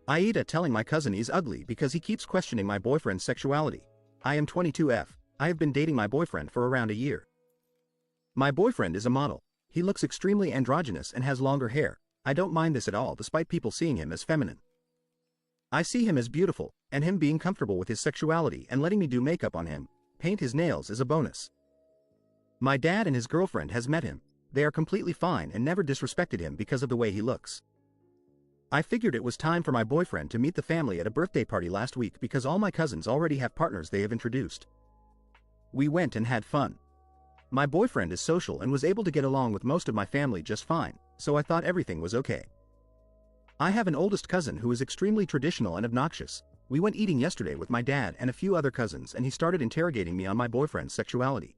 AITA telling my cousin he's ugly because he keeps questioning my boyfriend's sexuality. I am 22F. I have been dating my boyfriend for around a year. My boyfriend is a model. He looks extremely androgynous and has longer hair. I don't mind this at all despite people seeing him as feminine. I see him as beautiful, and him being comfortable with his sexuality and letting me do makeup on him, paint his nails is a bonus. My dad and his girlfriend has met him. They are completely fine and never disrespected him because of the way he looks. I figured it was time for my boyfriend to meet the family at a birthday party last week because all my cousins already have partners they have introduced. We went and had fun. My boyfriend is social and was able to get along with most of my family just fine, so I thought everything was okay. I have an oldest cousin who is extremely traditional and obnoxious. We went eating yesterday with my dad and a few other cousins and he started interrogating me on my boyfriend's sexuality.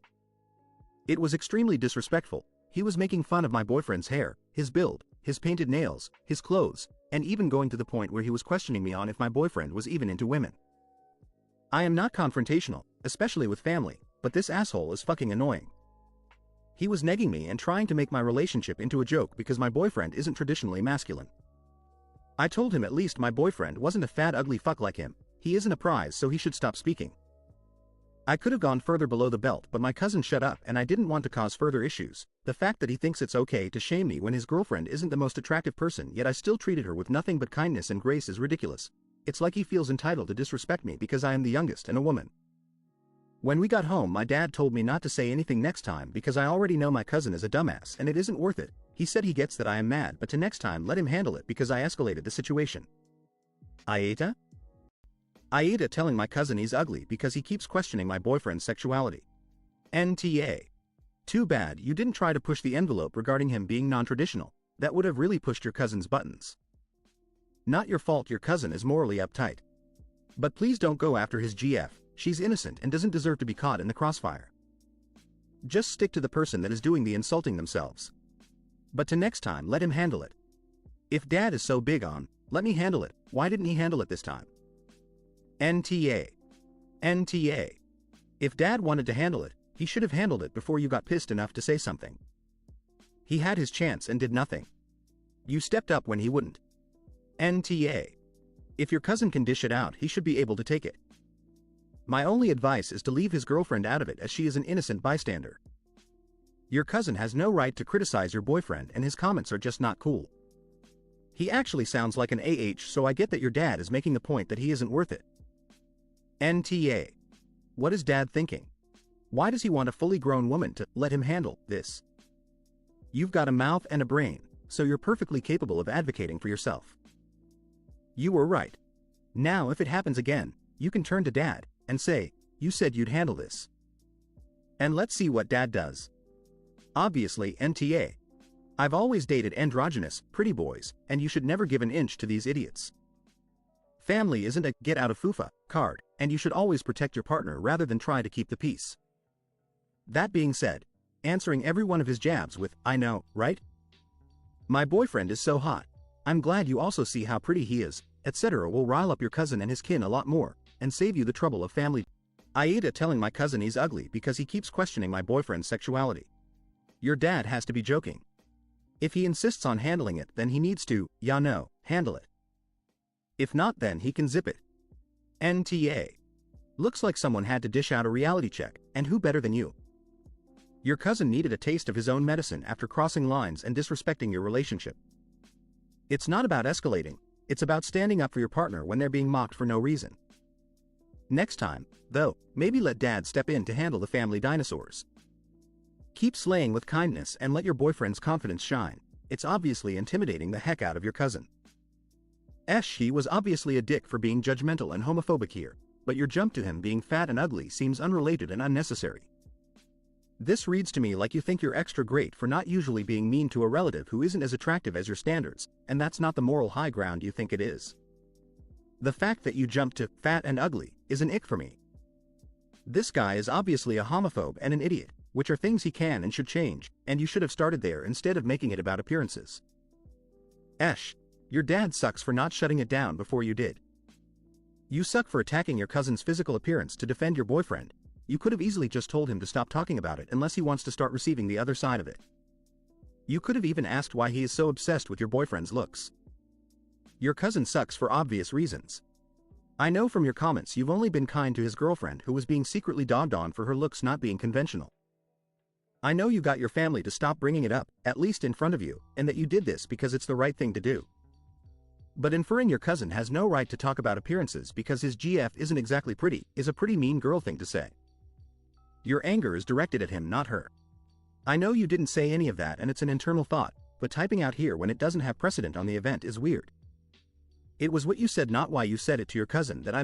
It was extremely disrespectful. He was making fun of my boyfriend's hair, his build, his painted nails, his clothes, and even going to the point where he was questioning me on if my boyfriend was even into women. I am not confrontational, especially with family, but this asshole is fucking annoying. He was negging me and trying to make my relationship into a joke because my boyfriend isn't traditionally masculine. I told him at least my boyfriend wasn't a fat ugly fuck like him, he isn't a prize so he should stop speaking. I could have gone further below the belt but my cousin shut up and I didn't want to cause further issues. The fact that he thinks it's okay to shame me when his girlfriend isn't the most attractive person yet I still treated her with nothing but kindness and grace is ridiculous. It's like he feels entitled to disrespect me because I am the youngest and a woman. When we got home my dad told me not to say anything next time because I already know my cousin is a dumbass and it isn't worth it. He said he gets that I am mad but to next time let him handle it because I escalated the situation. AITA? AITA telling my cousin he's ugly because he keeps questioning my boyfriend's sexuality. NTA. Too bad you didn't try to push the envelope regarding him being non-traditional. That would have really pushed your cousin's buttons. Not your fault your cousin is morally uptight. But please don't go after his GF. She's innocent and doesn't deserve to be caught in the crossfire. Just stick to the person that is doing the insulting themselves. But to next time let him handle it. If dad is so big on, let me handle it, why didn't he handle it this time? NTA. NTA. If dad wanted to handle it, he should have handled it before you got pissed enough to say something. He had his chance and did nothing. You stepped up when he wouldn't. NTA. If your cousin can dish it out he should be able to take it. My only advice is to leave his girlfriend out of it as she is an innocent bystander. Your cousin has no right to criticize your boyfriend and his comments are just not cool. He actually sounds like an so I get that your dad is making the point that he isn't worth it. NTA. What is dad thinking? Why does he want a fully grown woman to let him handle this? You've got a mouth and a brain, so you're perfectly capable of advocating for yourself. You were right. Now if it happens again, you can turn to dad and say, you said you'd handle this. And let's see what dad does. Obviously NTA. I've always dated androgynous, pretty boys, and you should never give an inch to these idiots. Family isn't a get out of fufa card, and you should always protect your partner rather than try to keep the peace. That being said, answering every one of his jabs with, I know, right? My boyfriend is so hot. I'm glad you also see how pretty he is, etc. will rile up your cousin and his kin a lot more, and save you the trouble of family. AITA telling my cousin he's ugly because he keeps questioning my boyfriend's sexuality. Your dad has to be joking. If he insists on handling it then he needs to, handle it. If not then he can zip it. NTA. Looks like someone had to dish out a reality check, and who better than you? Your cousin needed a taste of his own medicine after crossing lines and disrespecting your relationship. It's not about escalating, it's about standing up for your partner when they're being mocked for no reason. Next time, though, maybe let dad step in to handle the family dinosaurs. Keep slaying with kindness and let your boyfriend's confidence shine. It's obviously intimidating the heck out of your cousin. She was obviously a dick for being judgmental and homophobic here, but your jump to him being fat and ugly seems unrelated and unnecessary. This reads to me like you think you're extra great for not usually being mean to a relative who isn't as attractive as your standards, and that's not the moral high ground you think it is. The fact that you jumped to fat and ugly is an ick for me. This guy is obviously a homophobe and an idiot, which are things he can and should change, and you should have started there instead of making it about appearances. Your dad sucks for not shutting it down before you did. You suck for attacking your cousin's physical appearance to defend your boyfriend. You could have easily just told him to stop talking about it unless he wants to start receiving the other side of it. You could have even asked why he is so obsessed with your boyfriend's looks. Your cousin sucks for obvious reasons. I know from your comments you've only been kind to his girlfriend who was being secretly dogged on for her looks not being conventional. I know you got your family to stop bringing it up, at least in front of you, and that you did this because it's the right thing to do. But inferring your cousin has no right to talk about appearances because his GF isn't exactly pretty is a pretty mean girl thing to say. Your anger is directed at him, not her. I know you didn't say any of that and it's an internal thought, but typing out here when it doesn't have precedent on the event is weird. It was what you said, not why you said it to your cousin, that I'm